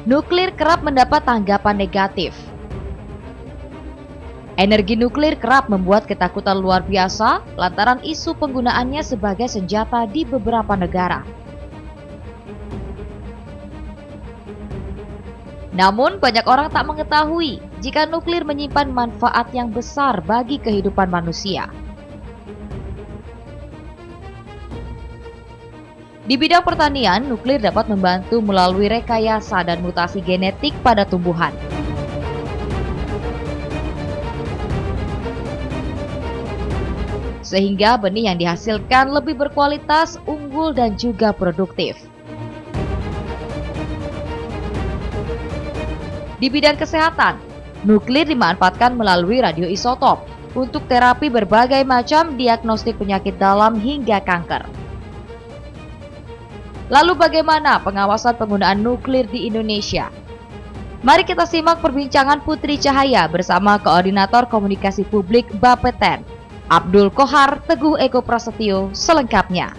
Nuklir kerap mendapat tanggapan negatif. Energi nuklir kerap membuat ketakutan luar biasa lantaran isu penggunaannya sebagai senjata di beberapa negara. Namun, banyak orang tak mengetahui jika nuklir menyimpan manfaat yang besar bagi kehidupan manusia. Di bidang pertanian, nuklir dapat membantu melalui rekayasa dan mutasi genetik pada tumbuhan. Sehingga benih yang dihasilkan lebih berkualitas, unggul, dan juga produktif. Di bidang kesehatan, nuklir dimanfaatkan melalui radioisotop untuk terapi berbagai macam diagnostik penyakit dalam hingga kanker. Lalu bagaimana pengawasan penggunaan nuklir di Indonesia? Mari kita simak perbincangan Putri Cahaya bersama Koordinator Komunikasi Publik Bapeten, Abdul Kohar Teguh Eko Prasetyo, selengkapnya.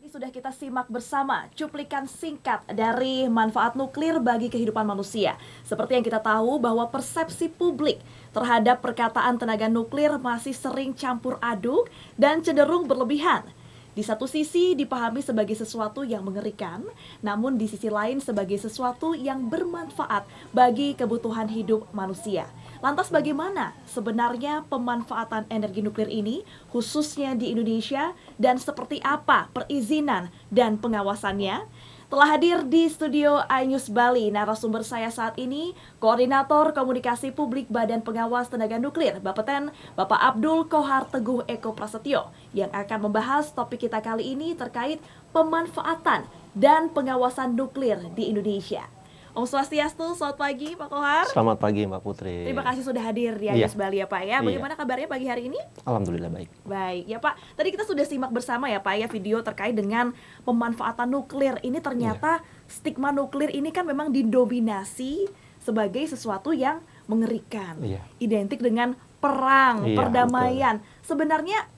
Sudah kita simak bersama cuplikan singkat dari manfaat nuklir bagi kehidupan manusia. Seperti yang kita tahu bahwa persepsi publik terhadap perkataan tenaga nuklir masih sering campur aduk dan cenderung berlebihan. Di satu sisi dipahami sebagai sesuatu yang mengerikan, namun di sisi lain sebagai sesuatu yang bermanfaat bagi kebutuhan hidup manusia. Lantas bagaimana sebenarnya pemanfaatan energi nuklir ini khususnya di Indonesia dan seperti apa perizinan dan pengawasannya? Telah hadir di studio iNews Bali narasumber saya saat ini, Koordinator Komunikasi Publik Badan Pengawas Tenaga Nuklir Bapeten, Bapak Abdul Kohar Teguh Eko Prasetyo, yang akan membahas topik kita kali ini terkait pemanfaatan dan pengawasan nuklir di Indonesia. Om Swastiastu, selamat pagi Pak Kohar. Selamat pagi Mbak Putri. Terima kasih sudah hadir di iNews Bali ya Pak ya. Bagaimana kabarnya pagi hari ini? Alhamdulillah baik. Baik ya Pak, tadi kita sudah simak bersama ya Pak ya video terkait dengan pemanfaatan nuklir. Ini ternyata stigma nuklir ini kan memang didominasi sebagai sesuatu yang mengerikan. Identik dengan perang, perdamaian. Betul. Sebenarnya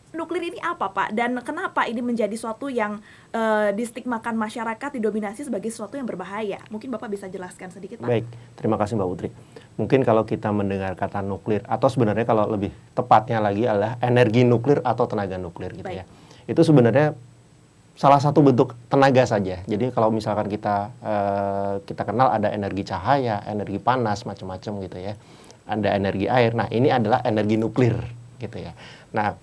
nuklir ini apa Pak? Dan kenapa ini menjadi suatu yang distigmakan masyarakat, didominasi sebagai sesuatu yang berbahaya? Mungkin Bapak bisa jelaskan sedikit Pak. Baik, terima kasih Mbak Putri. Mungkin kalau kita mendengar kata nuklir, atau sebenarnya kalau lebih tepatnya lagi adalah energi nuklir atau tenaga nuklir gitu ya. Itu sebenarnya salah satu bentuk tenaga saja. Jadi kalau misalkan kita kenal ada energi cahaya, energi panas, macam-macam gitu ya. Ada energi air. Nah, ini adalah energi nuklir gitu ya. Nah,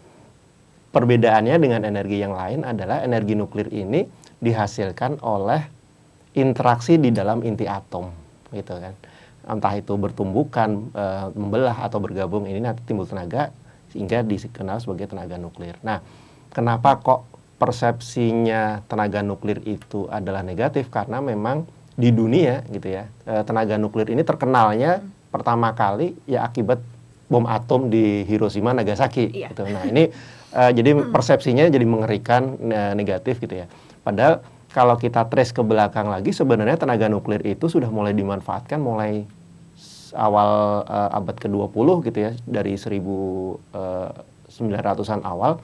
perbedaannya dengan energi yang lain adalah energi nuklir ini dihasilkan oleh interaksi di dalam inti atom, gitu kan. Entah itu bertumbukan, membelah atau bergabung, ini nanti timbul tenaga sehingga dikenal sebagai tenaga nuklir. Nah, kenapa kok persepsinya tenaga nuklir itu adalah negatif? Karena memang di dunia gitu ya, tenaga nuklir ini terkenalnya pertama kali ya akibat bom atom di Hiroshima Nagasaki. Gitu. Nah, ini jadi persepsinya jadi mengerikan, negatif gitu ya. Padahal kalau kita trace ke belakang lagi sebenarnya tenaga nuklir itu sudah mulai dimanfaatkan mulai awal abad ke-20 gitu ya, dari 1900-an awal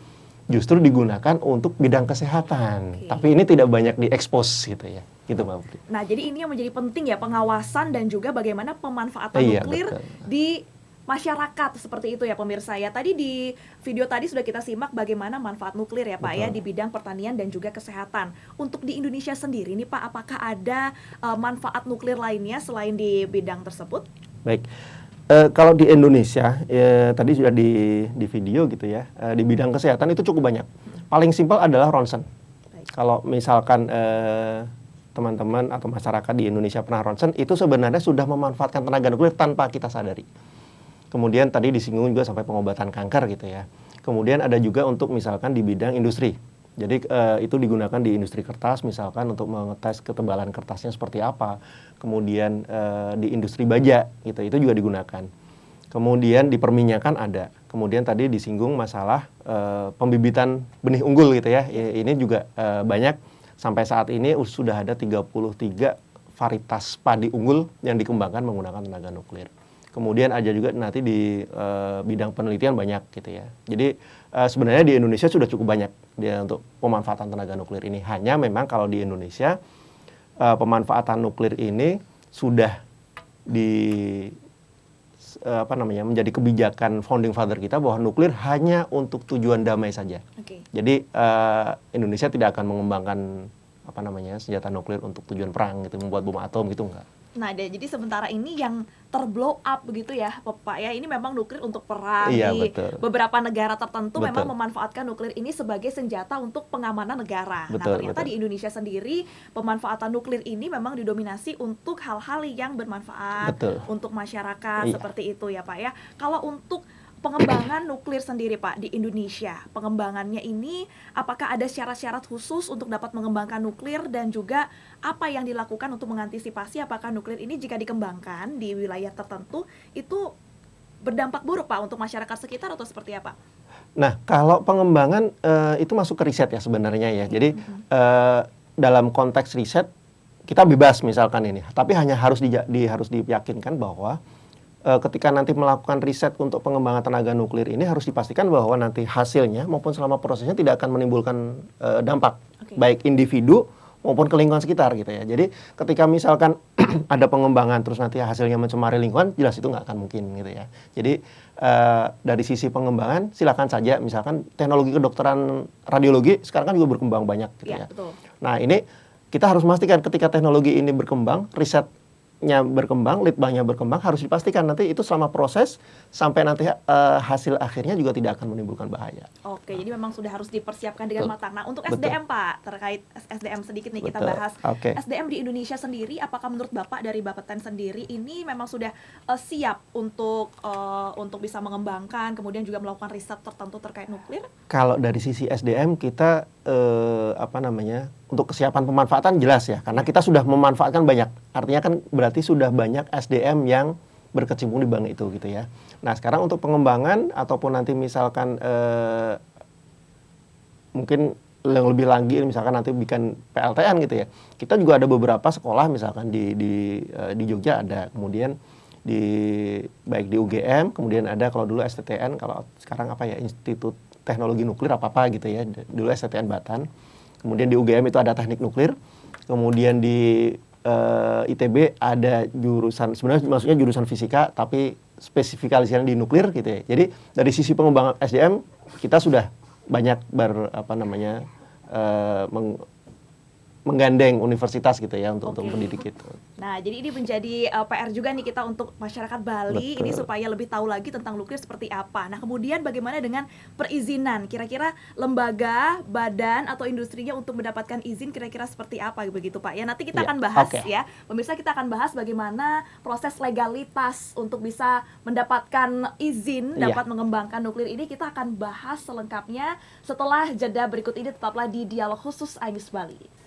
justru digunakan untuk bidang kesehatan. Tapi ini tidak banyak diekspos gitu ya. Gitu Mbak Putri. Nah, jadi ini yang menjadi penting ya, pengawasan dan juga bagaimana pemanfaatan nuklir di masyarakat seperti itu ya pemirsa ya. Tadi di video tadi sudah kita simak bagaimana manfaat nuklir ya Pak ya di bidang pertanian dan juga kesehatan. Untuk di Indonesia sendiri nih Pak, apakah ada manfaat nuklir lainnya selain di bidang tersebut? Baik. Kalau di Indonesia tadi sudah di video gitu ya, di bidang kesehatan itu cukup banyak. Paling simpel adalah ronsen. Kalau misalkan teman-teman atau masyarakat di Indonesia pernah ronsen, itu sebenarnya sudah memanfaatkan tenaga nuklir tanpa kita sadari. Kemudian tadi disinggung juga sampai pengobatan kanker gitu ya. Kemudian ada juga untuk misalkan di bidang industri. Jadi itu digunakan di industri kertas misalkan untuk mengetes ketebalan kertasnya seperti apa. Kemudian di industri baja gitu, itu juga digunakan. Kemudian di perminyakan ada. Kemudian tadi disinggung masalah pembibitan benih unggul gitu ya. Ini juga banyak, sampai saat ini sudah ada 33 varietas padi unggul yang dikembangkan menggunakan tenaga nuklir. Kemudian ada juga nanti di bidang penelitian banyak gitu ya. Jadi sebenarnya di Indonesia sudah cukup banyak dia untuk pemanfaatan tenaga nuklir ini. Hanya memang kalau di Indonesia pemanfaatan nuklir ini sudah menjadi kebijakan founding father kita bahwa nuklir hanya untuk tujuan damai saja. Oke. Jadi Indonesia tidak akan mengembangkan senjata nuklir untuk tujuan perang gitu, membuat bom atom gitu enggak. Nah, jadi sementara ini yang terblow up begitu ya, Pak ya, ini memang nuklir untuk perang. Iya, Di betul. beberapa negara tertentu Betul. memang memanfaatkan nuklir ini sebagai senjata untuk pengamanan negara. Nah, Betul, ternyata betul. di Indonesia sendiri pemanfaatan nuklir ini memang didominasi untuk hal-hal yang bermanfaat Betul. untuk masyarakat Iya. seperti itu ya, Pak ya. Kalau untuk pengembangan nuklir sendiri, Pak, di Indonesia, pengembangannya ini apakah ada syarat-syarat khusus untuk dapat mengembangkan nuklir, dan juga apa yang dilakukan untuk mengantisipasi apakah nuklir ini jika dikembangkan di wilayah tertentu itu berdampak buruk, Pak, untuk masyarakat sekitar atau seperti apa? Nah, kalau pengembangan itu masuk ke riset ya sebenarnya ya. Jadi dalam konteks riset kita bebas misalkan ini, tapi hanya harus diyakinkan bahwa ketika nanti melakukan riset untuk pengembangan tenaga nuklir ini harus dipastikan bahwa nanti hasilnya maupun selama prosesnya tidak akan menimbulkan dampak baik individu maupun ke lingkungan sekitar gitu ya. Jadi ketika misalkan ada pengembangan terus nanti hasilnya mencemari lingkungan, jelas itu nggak akan mungkin gitu ya. Jadi dari sisi pengembangan silakan saja, misalkan teknologi kedokteran radiologi sekarang kan juga berkembang banyak gitu ya. Betul. Nah ini kita harus memastikan ketika teknologi ini berkembang, risetnya berkembang, litbangnya berkembang, harus dipastikan nanti itu selama proses sampai nanti hasil akhirnya juga tidak akan menimbulkan bahaya. Oke, jadi memang sudah harus dipersiapkan dengan Betul. matang. Nah, untuk Betul. SDM, Pak, terkait SDM sedikit nih kita Betul. bahas. Oke. SDM di Indonesia sendiri, apakah menurut Bapak dari Bapeten sendiri ini memang sudah siap untuk bisa mengembangkan, kemudian juga melakukan riset tertentu terkait nuklir? Kalau dari sisi SDM kita untuk kesiapan pemanfaatan jelas ya, karena kita sudah memanfaatkan banyak. Artinya kan berarti sudah banyak SDM yang berkecimpung di bidang itu gitu ya. Nah sekarang untuk pengembangan ataupun nanti misalkan mungkin yang lebih lagi misalkan nanti bikin PLTN gitu ya. Kita juga ada beberapa sekolah misalkan di Jogja ada, kemudian baik di UGM, kemudian ada kalau dulu STTN, kalau sekarang Institut Teknologi Nuklir apa gitu ya. Dulu STTN Batan. Kemudian di UGM itu ada teknik nuklir. Kemudian di ITB ada jurusan, sebenarnya maksudnya jurusan fisika tapi spesifikasinya di nuklir gitu ya. Jadi dari sisi pengembangan SDM kita sudah banyak menggandeng universitas gitu ya untuk mendidik itu. Nah, jadi ini menjadi PR juga nih kita untuk masyarakat Bali. Betul. Ini supaya lebih tahu lagi tentang nuklir seperti apa. Nah, kemudian bagaimana dengan perizinan? Kira-kira lembaga, badan atau industrinya untuk mendapatkan izin kira-kira seperti apa begitu, Pak? Ya, nanti kita akan bahas ya. Pemirsa, kita akan bahas bagaimana proses legalitas untuk bisa mendapatkan izin dapat mengembangkan nuklir ini. Kita akan bahas selengkapnya setelah jeda berikut ini. Tetaplah di Dialog Khusus iNews Bali.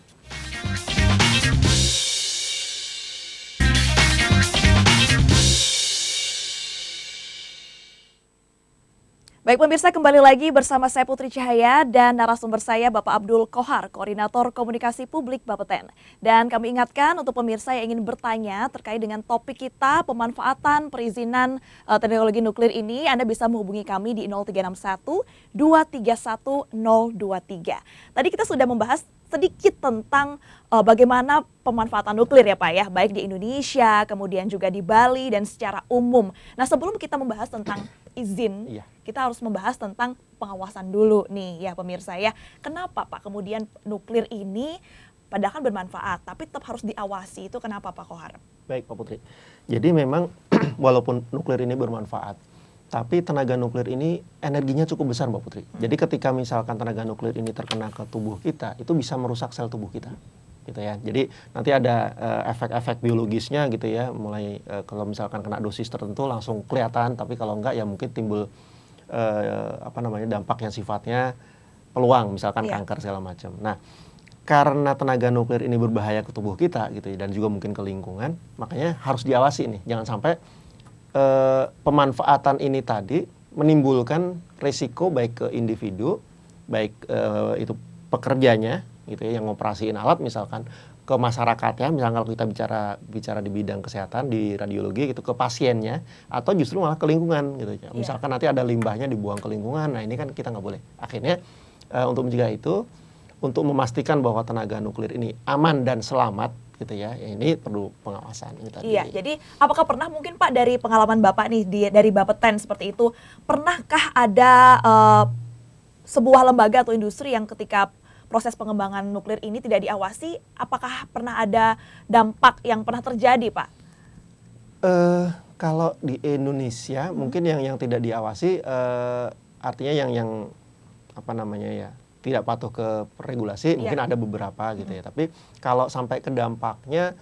Baik pemirsa, kembali lagi bersama saya Putri Cahaya dan narasumber saya Bapak Abdul Kohar, Koordinator Komunikasi Publik Bapeten. Dan kami ingatkan untuk pemirsa yang ingin bertanya terkait dengan topik kita pemanfaatan perizinan teknologi nuklir ini, Anda bisa menghubungi kami di 0361 231 023. Tadi kita sudah membahas sedikit tentang bagaimana pemanfaatan nuklir ya Pak ya, baik di Indonesia, kemudian juga di Bali dan secara umum. Nah sebelum kita membahas tentang izin, kita harus membahas tentang pengawasan dulu nih ya pemirsa ya. Kenapa Pak kemudian nuklir ini padahal kan bermanfaat, tapi tetap harus diawasi, itu kenapa Pak Kohar? Baik Pak Putri, jadi memang walaupun nuklir ini bermanfaat, tapi tenaga nuklir ini energinya cukup besar Mbak Putri. Jadi ketika misalkan tenaga nuklir ini terkena ke tubuh kita, itu bisa merusak sel tubuh kita. Gitu ya. Jadi nanti ada efek-efek biologisnya gitu ya, mulai kalau misalkan kena dosis tertentu langsung kelihatan, tapi kalau enggak ya mungkin timbul dampak yang sifatnya peluang, misalkan kanker segala macam. Nah, karena tenaga nuklir ini berbahaya ke tubuh kita gitu ya, dan juga mungkin ke lingkungan, makanya harus diawasi nih. Jangan sampai pemanfaatan ini tadi menimbulkan risiko baik ke individu, baik itu pekerjanya gitu ya, yang ngoperasiin alat misalkan, ke masyarakatnya, misalnya kalau kita bicara di bidang kesehatan, di radiologi gitu, ke pasiennya, atau justru malah ke lingkungan gitu. Misalkan nanti ada limbahnya dibuang ke lingkungan, nah ini kan kita nggak boleh. Akhirnya untuk mencegah itu, untuk memastikan bahwa tenaga nuklir ini aman dan selamat gitu ya, ini perlu pengawasan ini tadi. Iya, jadi apakah pernah mungkin Pak dari pengalaman Bapak nih dari Bapeten seperti itu, pernahkah ada sebuah lembaga atau industri yang ketika proses pengembangan nuklir ini tidak diawasi, apakah pernah ada dampak yang pernah terjadi, Pak? Kalau di Indonesia mungkin yang tidak diawasi, artinya yang apa namanya ya, tidak patuh ke regulasi, mungkin ada beberapa gitu ya. Tapi kalau sampai ke dampaknya,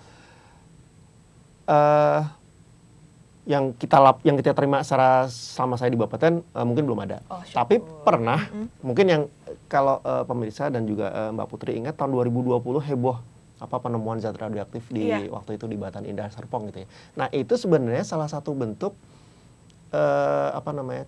yang kita terima secara selama saya di Bapeten mungkin belum ada. Tapi pernah, mungkin yang kalau pemirsa dan juga Mbak Putri ingat tahun 2020 heboh penemuan zat radioaktif di waktu itu di Batan Indah Serpong gitu ya. Nah itu sebenarnya salah satu bentuk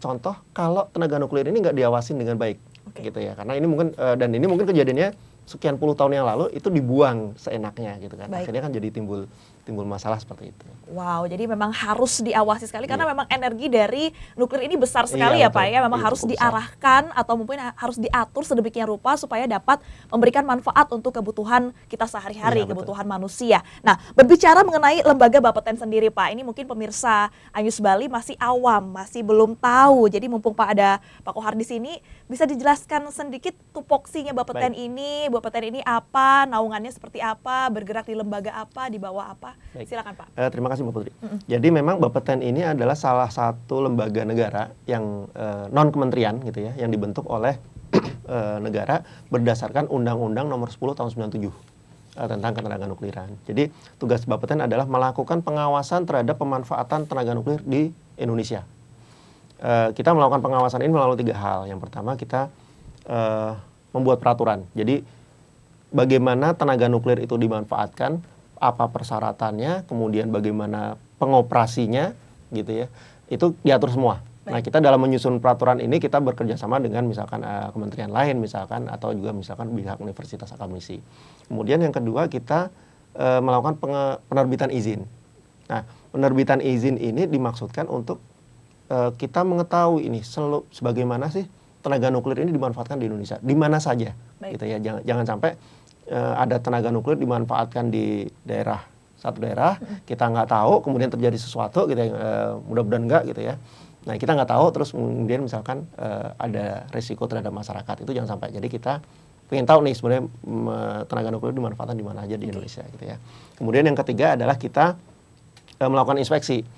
contoh kalau tenaga nuklir ini nggak diawasin dengan baik gitu ya. Karena ini mungkin dan ini mungkin kejadiannya sekian puluh tahun yang lalu itu dibuang seenaknya gitu kan. Akhirnya kan jadi timbul masalah seperti itu. Wow, jadi memang harus diawasi sekali karena memang energi dari nuklir ini besar sekali ya Pak ya. Memang harus diarahkan atau mungkin harus diatur sedemikian rupa supaya dapat memberikan manfaat untuk kebutuhan kita sehari-hari, kebutuhan manusia. Nah, berbicara mengenai lembaga Bapeten sendiri Pak, ini mungkin pemirsa Anyus Bali masih awam, masih belum tahu. Jadi mumpung Pak ada Pak Kohar di sini, bisa dijelaskan sedikit tupoksinya Bapeten ini, Bapeten ini apa, naungannya seperti apa, bergerak di lembaga apa, di bawah apa? Silakan Pak. Terima kasih Mbak Putri. Jadi memang Bapeten ini adalah salah satu lembaga negara yang non kementerian gitu ya, yang dibentuk oleh negara berdasarkan Undang-Undang Nomor 10 Tahun 97 tentang ketenaga nukliran. Jadi tugas Bapeten adalah melakukan pengawasan terhadap pemanfaatan tenaga nuklir di Indonesia. Kita melakukan pengawasan ini melalui 3 hal. Yang pertama kita membuat peraturan. Jadi bagaimana tenaga nuklir itu dimanfaatkan, apa persyaratannya, kemudian bagaimana pengoperasinya gitu ya, itu diatur semua. Nah kita dalam menyusun peraturan ini kita bekerja sama dengan misalkan kementerian lain misalkan, atau juga misalkan pihak universitas akademisi. Kemudian yang kedua kita melakukan penerbitan izin. Nah penerbitan izin ini dimaksudkan untuk kita mengetahui ini sebagaimana sih tenaga nuklir ini dimanfaatkan di Indonesia, di mana saja gitu ya. Jangan sampai ada tenaga nuklir dimanfaatkan di satu daerah, kita nggak tahu, kemudian terjadi sesuatu gitu ya, mudah-mudahan enggak gitu ya. Nah kita nggak tahu, terus kemudian misalkan ada risiko terhadap masyarakat, itu jangan sampai. Jadi kita pengen tahu nih sebenarnya tenaga nuklir dimanfaatkan di mana aja di Indonesia gitu ya. Kemudian yang ketiga adalah kita melakukan inspeksi.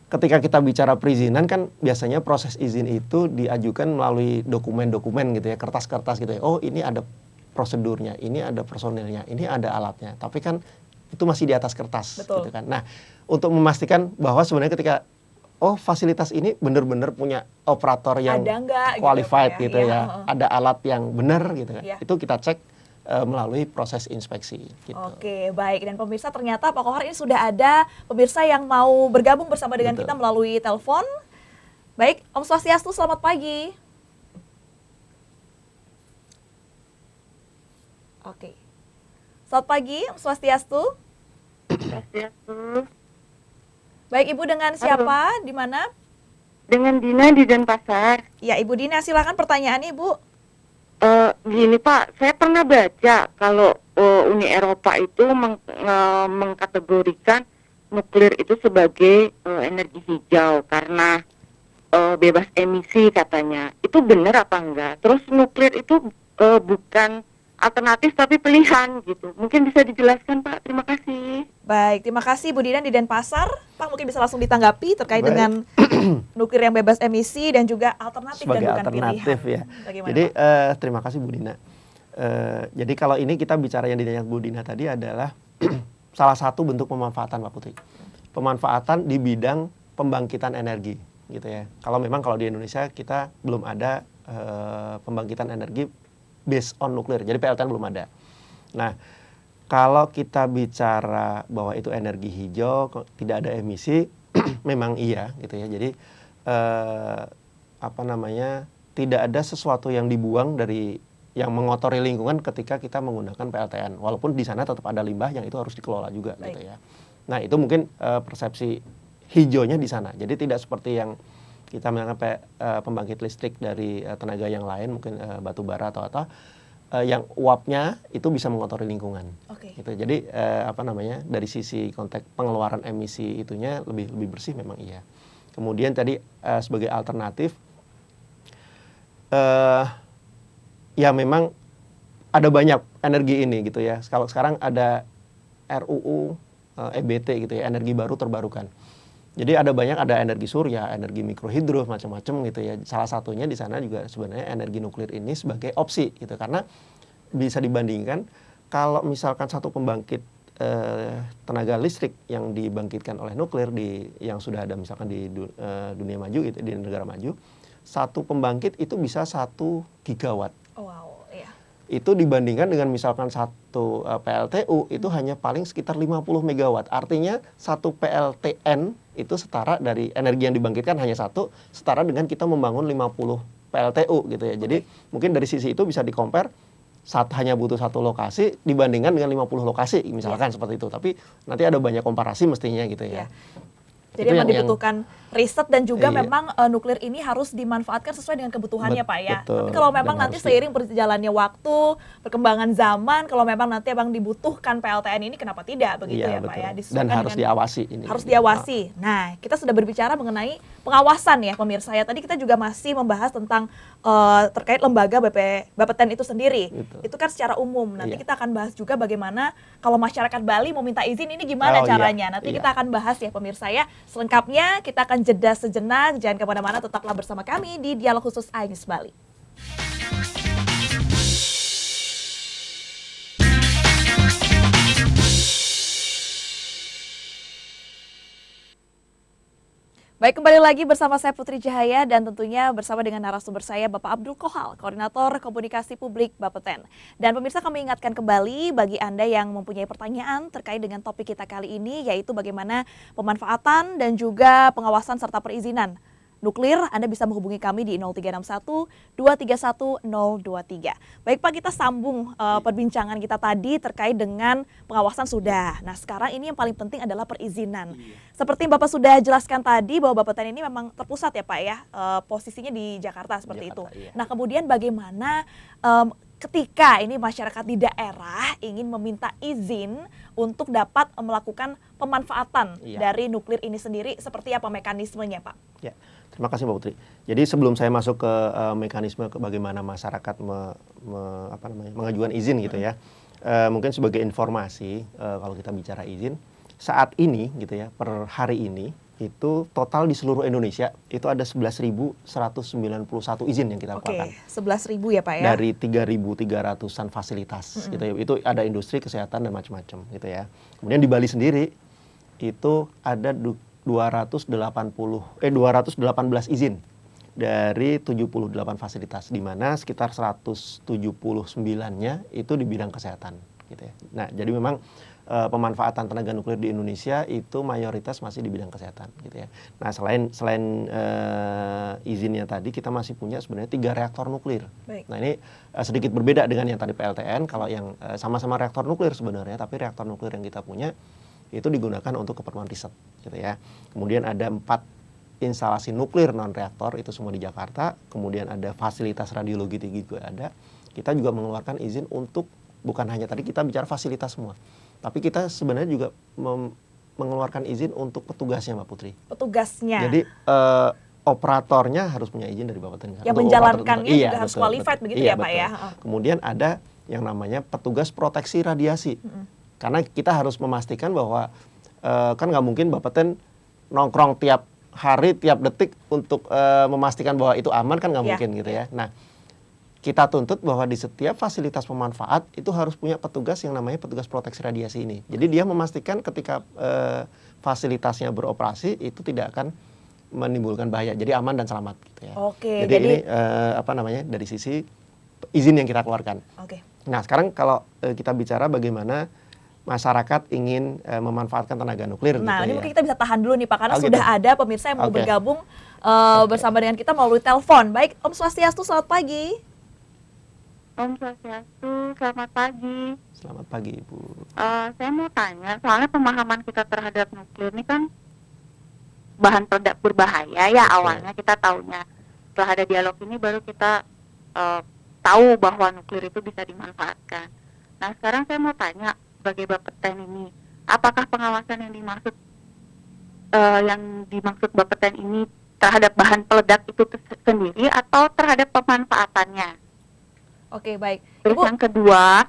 Ketika kita bicara perizinan kan biasanya proses izin itu diajukan melalui dokumen-dokumen gitu ya, kertas-kertas gitu ya. Oh ini ada prosedurnya, ini ada personilnya, ini ada alatnya. Tapi kan itu masih di atas kertas gitu kan. Nah, untuk memastikan bahwa sebenarnya ketika fasilitas ini benar-benar punya operator yang qualified gitu ya, ada alat yang benar gitu kan. Itu kita cek melalui proses inspeksi gitu. Oke, baik. Dan pemirsa ternyata Pak Kohar ini sudah ada pemirsa yang mau bergabung bersama dengan kita melalui telepon. Baik, Om Swastiastu, selamat pagi. Oke. Selamat pagi, Om Swastiastu. Swastiastu. Baik, Ibu dengan siapa? Di mana? Dengan Dina di Denpasar. Ya, Ibu Dina, silakan pertanyaannya, Ibu. Gini Pak, saya pernah baca kalau Uni Eropa itu mengkategorikan nuklir itu sebagai energi hijau karena bebas emisi katanya. Itu benar apa enggak? Terus nuklir itu bukan alternatif tapi pilihan gitu. Mungkin bisa dijelaskan Pak, terima kasih. Baik, terima kasih Bu Dina di Denpasar. Pak mungkin bisa langsung ditanggapi terkait dengan nuklir yang bebas emisi dan juga alternatif sebagai dan bukan alternatif pilihan. Ya. Bagaimana, jadi terima kasih Bu Dina. Jadi kalau ini kita bicara yang ditanya Bu Dina tadi adalah salah satu bentuk pemanfaatan Pak Putri. Pemanfaatan di bidang pembangkitan energi gitu ya. Kalau di Indonesia kita belum ada pembangkitan energi based on nuklir, jadi PLTN belum ada. Nah, kalau kita bicara bahwa itu energi hijau, tidak ada emisi, memang iya gitu ya. Jadi tidak ada sesuatu yang dibuang dari yang mengotori lingkungan ketika kita menggunakan PLTN. Walaupun di sana tetap ada limbah yang itu harus dikelola juga gitu ya. Nah, itu mungkin persepsi hijaunya di sana. Jadi tidak seperti yang kita menganggap pembangkit listrik dari tenaga yang lain, mungkin batu bara atau yang uapnya itu bisa mengotori lingkungan. Gitu. Jadi dari sisi konteks pengeluaran emisi itunya lebih bersih memang iya. Kemudian tadi sebagai alternatif ya memang ada banyak energi ini gitu ya. Kalau sekarang ada RUU EBT gitu ya, energi baru terbarukan. Jadi ada energi surya, energi mikrohidro, macam-macam gitu ya. Salah satunya di sana juga sebenarnya energi nuklir ini sebagai opsi gitu. Karena bisa dibandingkan kalau misalkan satu pembangkit tenaga listrik yang dibangkitkan oleh nuklir yang sudah ada misalkan di dunia maju gitu, di negara maju, satu pembangkit itu bisa 1 gigawatt. Wow, iya. Itu dibandingkan dengan misalkan satu PLTU itu hanya paling sekitar 50 megawatt. Artinya satu PLTN itu setara dari energi yang dibangkitkan hanya satu, setara dengan kita membangun 50 PLTU gitu ya. Jadi mungkin dari sisi itu bisa di-compare hanya butuh satu lokasi dibandingkan dengan 50 lokasi misalkan seperti itu. Tapi nanti ada banyak komparasi mestinya gitu ya. Jadi memang dibutuhkan riset dan juga memang nuklir ini harus dimanfaatkan sesuai dengan kebutuhannya Pak ya. Betul. Tapi kalau memang nanti seiring berjalannya waktu, perkembangan zaman, kalau memang nanti memang dibutuhkan PLTN ini kenapa tidak begitu ya Pak ya? Dan harus diawasi ini. Harus diawasi. Nah, kita sudah berbicara mengenai pengawasan ya pemirsa ya. Tadi kita juga masih membahas tentang terkait lembaga Bapeten itu sendiri. Itu kan secara umum. Nanti kita akan bahas juga bagaimana kalau masyarakat Bali mau minta izin ini gimana caranya. Nanti kita akan bahas ya pemirsa ya. Selengkapnya kita akan jeda sejenak, jangan kemana-mana, tetaplah bersama kami di Dialog Khusus iNews Bali. Baik, kembali lagi bersama saya Putri Cahaya dan tentunya bersama dengan narasumber saya Bapak Abdul Kohal, Koordinator Komunikasi Publik Bapeten. Dan pemirsa, kami ingatkan kembali bagi Anda yang mempunyai pertanyaan terkait dengan topik kita kali ini, yaitu bagaimana pemanfaatan dan juga pengawasan serta perizinan nuklir. Anda bisa menghubungi kami di 0361 231 023. Baik Pak, kita sambung perbincangan kita tadi terkait dengan pengawasan sudah. Nah sekarang ini yang paling penting adalah perizinan. Seperti yang Bapak sudah jelaskan tadi bahwa Bapeten ini memang terpusat ya Pak ya, posisinya di Jakarta seperti itu. Nah kemudian bagaimana ketika ini masyarakat di daerah ingin meminta izin untuk dapat melakukan pemanfaatan dari nuklir ini sendiri, seperti apa mekanismenya Pak? Ya. Terima kasih Mbak Putri. Jadi sebelum saya masuk ke mekanisme bagaimana masyarakat mengajukan izin gitu ya, mungkin sebagai informasi kalau kita bicara izin, saat ini gitu ya, per hari ini itu total di seluruh Indonesia itu ada 11.191 izin yang kita lakukan. 11.000 ya Pak ya? Dari 3.300-an fasilitas gitu ya. Itu ada industri, kesehatan dan macam-macam gitu ya. Kemudian di Bali sendiri itu ada 218 izin dari 78 fasilitas, di mana sekitar 179-nya itu di bidang kesehatan gitu ya. Nah, jadi memang pemanfaatan tenaga nuklir di Indonesia itu mayoritas masih di bidang kesehatan gitu ya. Nah, selain izinnya tadi, kita masih punya sebenarnya 3 reaktor nuklir. Nah, ini sedikit berbeda dengan yang tadi PLTN. Kalau yang sama-sama reaktor nuklir sebenarnya, tapi reaktor nuklir yang kita punya itu digunakan untuk keperluan riset gitu ya. Kemudian ada 4 instalasi nuklir non reaktor, itu semua di Jakarta. Kemudian ada fasilitas radiologi tinggi juga ada. Kita juga mengeluarkan izin untuk, bukan hanya tadi kita bicara fasilitas semua, tapi kita sebenarnya juga mengeluarkan izin untuk petugasnya Mbak Putri. Petugasnya. Jadi operatornya harus punya izin dari Bapeten. Yang menjalankannya juga harus qualified begitu ya Pak ya. Kemudian ada yang namanya petugas proteksi radiasi. Karena kita harus memastikan bahwa kan nggak mungkin Bapeten nongkrong tiap hari, tiap detik untuk memastikan bahwa itu aman, kan nggak mungkin gitu ya. Nah, kita tuntut bahwa di setiap fasilitas pemanfaat itu harus punya petugas yang namanya petugas proteksi radiasi ini. Jadi dia memastikan ketika fasilitasnya beroperasi itu tidak akan menimbulkan bahaya. Jadi aman dan selamat gitu ya. Jadi ini dari sisi izin yang kita keluarkan. Nah, sekarang kalau kita bicara bagaimana masyarakat ingin memanfaatkan tenaga nuklir. Nah, ini mungkin kita bisa tahan dulu nih Pak, karena sudah ada pemirsa yang mau bergabung bersama dengan kita melalui telepon. Baik, Om Swastiastu, selamat pagi. Om Swastiastu, selamat pagi. Selamat pagi Ibu. Saya mau tanya, soalnya pemahaman kita terhadap nuklir ini kan bahan peledak berbahaya ya. Betul. Awalnya kita taunya. Setelah ada dialog ini baru kita tahu bahwa nuklir itu bisa dimanfaatkan. Nah sekarang saya mau tanya sebagai Bapeten ini, apakah pengawasan yang dimaksud Bapeten ini terhadap bahan peledak itu sendiri atau terhadap pemanfaatannya? Oke, baik. Terus Ibu, yang kedua,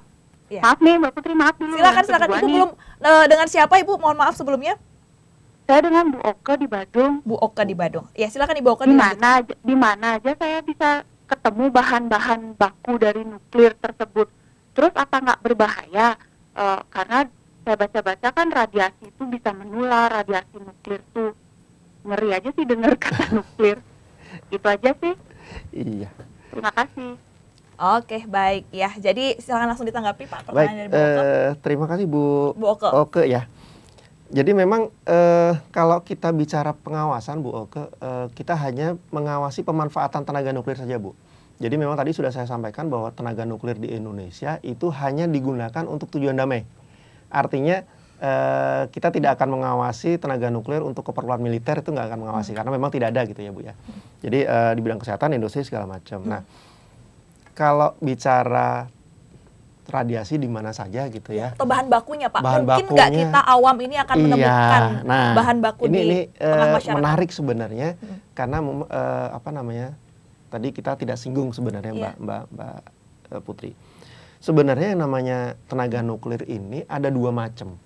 ya. maaf nih Mbak Putri, maaf dulu. Silakan, Yang silakan. kedua Ibu nih, belum dengan siapa Ibu? Mohon maaf sebelumnya. saya dengan Bu Oke di Badung. Bu Oka di Badung. Ya, silakan Ibu Oka Di mana aja saya bisa ketemu bahan-bahan baku dari nuklir tersebut. Terus apa nggak berbahaya? Karena saya baca-baca kan radiasi itu bisa menular, radiasi nuklir tuh ngeri aja sih dengar kata nuklir. Itu aja sih. Iya. Terima kasih. Oke, baik ya. Jadi silakan langsung ditanggapi Pak Baik, pertanyaan dari Bu Oka. terima kasih Bu Bu Oke. Oke ya. Jadi memang kalau kita bicara pengawasan Bu Oke, kita hanya mengawasi pemanfaatan tenaga nuklir saja Bu. Jadi memang tadi sudah saya sampaikan bahwa tenaga nuklir di Indonesia itu hanya digunakan untuk tujuan damai. Artinya kita tidak akan mengawasi tenaga nuklir untuk keperluan militer, itu nggak akan mengawasi karena memang tidak ada gitu ya Bu ya. Jadi di bidang kesehatan, industri segala macam. Nah, kalau bicara radiasi di mana saja gitu ya. Atau bahan bakunya Pak. Bahan Mungkin nggak bakunya, kita awam ini akan menemukan nah, bahan baku ini di tengah masyarakat. menarik sebenarnya karena apa namanya? Tadi kita tidak singgung sebenarnya Iya. Mbak Putri. Sebenarnya yang namanya tenaga nuklir ini ada dua macam.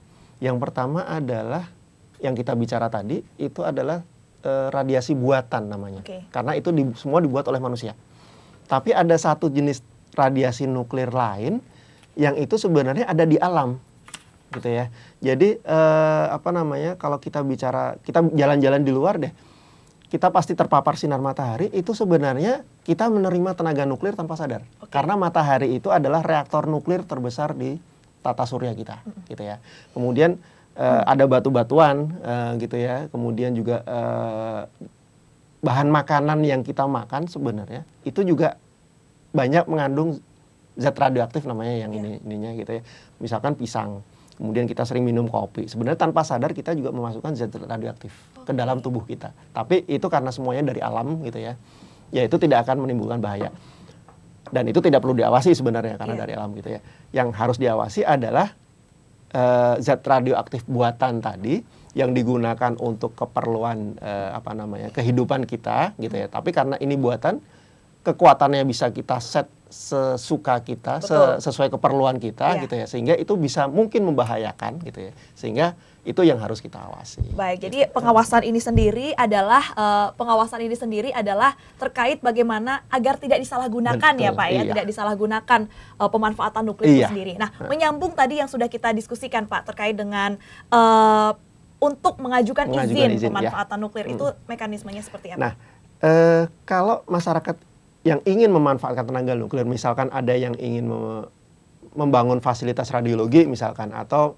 Yang pertama adalah yang kita bicara tadi itu adalah radiasi buatan namanya. Oke. Karena itu semua dibuat oleh manusia. Tapi ada satu jenis radiasi nuklir lain yang itu sebenarnya ada di alam, gitu ya. Jadi apa namanya? Kalau kita bicara, kita jalan-jalan di luar deh, kita pasti terpapar sinar matahari. Itu sebenarnya kita menerima tenaga nuklir tanpa sadar, karena matahari itu adalah reaktor nuklir terbesar di tata surya kita, gitu ya. Kemudian ada batu-batuan, gitu ya. Kemudian juga bahan makanan yang kita makan sebenarnya itu juga banyak mengandung zat radioaktif namanya yang ininya gitu ya. Misalkan pisang, kemudian kita sering minum kopi. Sebenarnya tanpa sadar kita juga memasukkan zat radioaktif ke dalam tubuh kita. Tapi itu karena semuanya dari alam gitu ya. Ya itu tidak akan menimbulkan bahaya. Dan itu tidak perlu diawasi sebenarnya karena dari alam gitu ya. Yang harus diawasi adalah zat radioaktif buatan tadi yang digunakan untuk keperluan apa namanya kehidupan kita gitu ya. Tapi karena ini buatan, kekuatannya bisa kita set sesuka kita, sesuai keperluan kita gitu ya. Sehingga itu bisa mungkin membahayakan gitu ya. Sehingga itu yang harus kita awasi. Baik, jadi pengawasan ini sendiri adalah terkait bagaimana agar tidak disalahgunakan. Betul, ya Pak ya, tidak disalahgunakan pemanfaatan nuklir itu sendiri. Nah, menyambung tadi yang sudah kita diskusikan Pak terkait dengan untuk mengajukan izin pemanfaatan nuklir itu mekanismenya seperti apa? Nah, kalau masyarakat yang ingin memanfaatkan tenaga nuklir, misalkan ada yang ingin membangun fasilitas radiologi misalkan, atau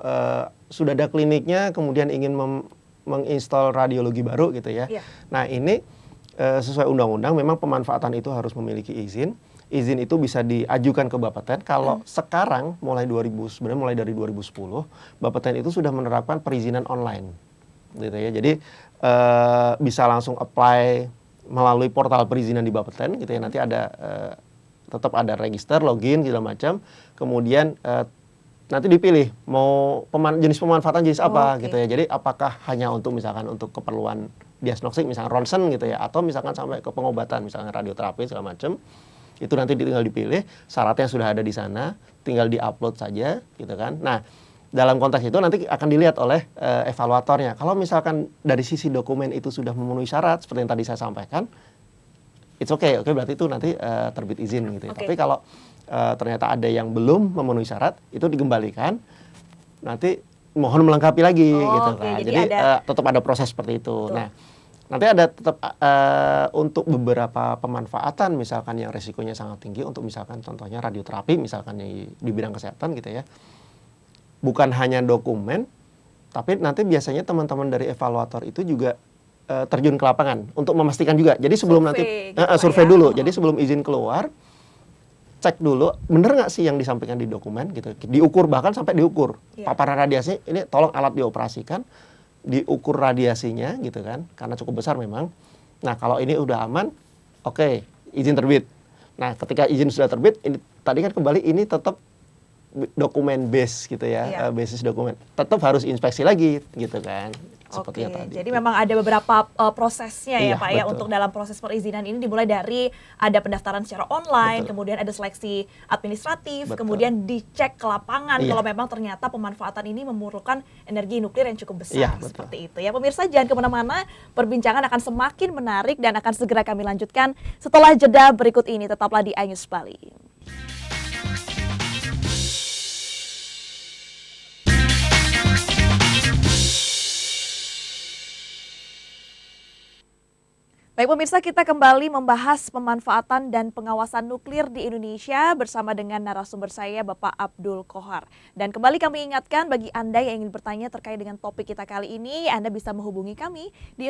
sudah ada kliniknya kemudian ingin menginstal radiologi baru gitu ya. Nah ini sesuai undang-undang memang pemanfaatan itu harus memiliki izin. Izin itu bisa diajukan ke Bapeten. Kalau sekarang sebenarnya mulai dari 2010 Bapeten itu sudah menerapkan perizinan online gitu ya. Jadi bisa langsung apply melalui portal perizinan di Bapeten gitu ya. Nanti ada tetap ada register, login segala macam. Kemudian nanti dipilih mau jenis pemanfaatan jenis apa gitu ya. Jadi apakah hanya untuk misalkan untuk keperluan diagnostik misalnya ronsen gitu ya, atau misalkan sampai ke pengobatan misalnya radioterapi segala macam. Itu nanti tinggal dipilih, syaratnya sudah ada di sana, tinggal diupload saja gitu kan. Nah, dalam konteks itu nanti akan dilihat oleh evaluatornya. Kalau misalkan dari sisi dokumen itu sudah memenuhi syarat seperti yang tadi saya sampaikan, it's okay, berarti itu nanti terbit izin gitu ya. Tapi kalau ternyata ada yang belum memenuhi syarat, itu dikembalikan, nanti mohon melengkapi lagi gitu kan. Jadi tetap ada proses seperti itu. Nah, nanti ada tetap untuk beberapa pemanfaatan misalkan yang resikonya sangat tinggi, untuk misalkan contohnya radioterapi misalkan di bidang kesehatan gitu ya. Bukan hanya dokumen, tapi nanti biasanya teman-teman dari evaluator itu juga terjun ke lapangan untuk memastikan juga. Jadi sebelum survei dulu. Jadi sebelum izin keluar, cek dulu bener nggak sih yang disampaikan di dokumen gitu, diukur, bahkan sampai diukur Iya. paparan radiasi ini, tolong alat dioperasikan, diukur radiasinya gitu kan, karena cukup besar memang. Nah kalau ini udah aman, oke, izin terbit. Nah ketika izin sudah terbit, ini tadi kan kembali ini tetap dokumen base gitu ya, Iya. basis dokumen, tetap harus inspeksi lagi gitu kan, seperti yang Oke, tadi. jadi memang ada beberapa prosesnya ya Iya, Pak ya betul. untuk dalam proses perizinan ini, dimulai dari ada pendaftaran secara online, Betul. kemudian ada seleksi administratif, Betul. kemudian dicek ke lapangan Iya. kalau memang ternyata pemanfaatan ini memerlukan energi nuklir yang cukup besar, Iya, betul. seperti itu ya. Pemirsa jangan kemana-mana, perbincangan akan semakin menarik dan akan segera kami lanjutkan setelah jeda berikut ini. Tetaplah di iNews Bali. Baik pemirsa, kita kembali membahas pemanfaatan dan pengawasan nuklir di Indonesia bersama dengan narasumber saya Bapak Abdul Qohar. Dan kembali kami ingatkan bagi Anda yang ingin bertanya terkait dengan topik kita kali ini, Anda bisa menghubungi kami di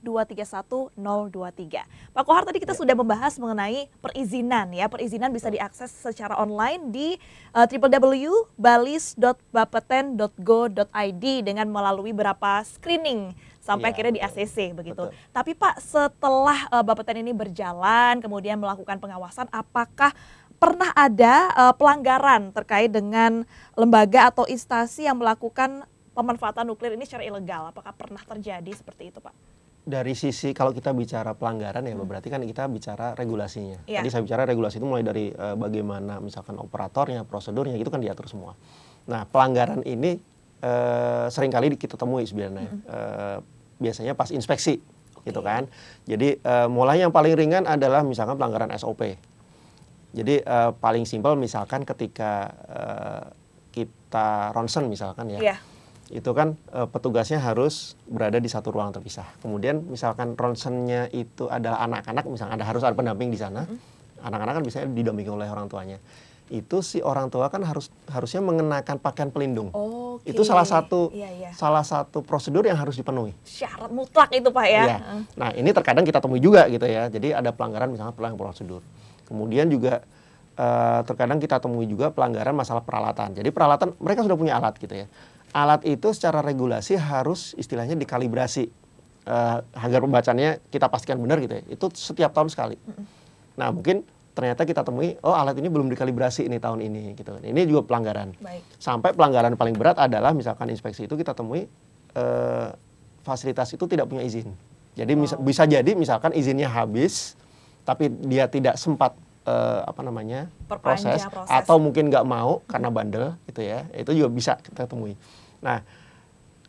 0361-231-023. Pak Qohar, tadi kita sudah membahas mengenai perizinan ya. Perizinan bisa diakses secara online di www.balis.bapeten.go.id dengan melalui beberapa screening sampai Iya, akhirnya di betul. ACC begitu. Betul. Tapi Pak, setelah Bapeten ini berjalan, kemudian melakukan pengawasan, apakah pernah ada pelanggaran terkait dengan lembaga atau instansi yang melakukan pemanfaatan nuklir ini secara ilegal? Apakah pernah terjadi seperti itu, Pak? Dari sisi kalau kita bicara pelanggaran ya, berarti kan kita bicara regulasinya. Iya. Tadi saya bicara regulasi itu mulai dari bagaimana misalkan operatornya, prosedurnya, itu kan diatur semua. Nah pelanggaran ini seringkali kita temui sebenarnya. Biasanya pas inspeksi gitu kan. Jadi mulai yang paling ringan adalah misalkan pelanggaran SOP. Jadi paling simpel misalkan ketika kita ronsen misalkan ya. Iya. Itu kan petugasnya harus berada di satu ruang terpisah. Kemudian misalkan ronsennya itu adalah anak-anak, misalnya harus ada pendamping di sana. Anak-anak kan biasanya didampingi oleh orang tuanya. Itu si orang tua kan harusnya mengenakan pakaian pelindung. Oke. Itu salah satu Iya. salah satu prosedur yang harus dipenuhi. Syarat mutlak itu Pak ya. Iya. Nah ini terkadang kita temui juga gitu ya. Jadi ada pelanggaran misalnya pelanggaran prosedur. Kemudian juga terkadang kita temui juga pelanggaran masalah peralatan. Jadi peralatan mereka sudah punya alat gitu ya. Alat itu secara regulasi harus istilahnya dikalibrasi agar pembacaannya kita pastikan benar gitu ya. Itu setiap tahun sekali. Nah mungkin ternyata kita temui, oh alat ini belum dikalibrasi ini tahun ini gitu. Ini juga pelanggaran. Baik. Sampai pelanggaran paling berat adalah misalkan inspeksi itu kita temui fasilitas itu tidak punya izin. Jadi bisa jadi misalkan izinnya habis, tapi dia tidak sempat Perpanjang proses, proses. atau mungkin nggak mau karena bandel gitu ya. Itu juga bisa kita temui. Nah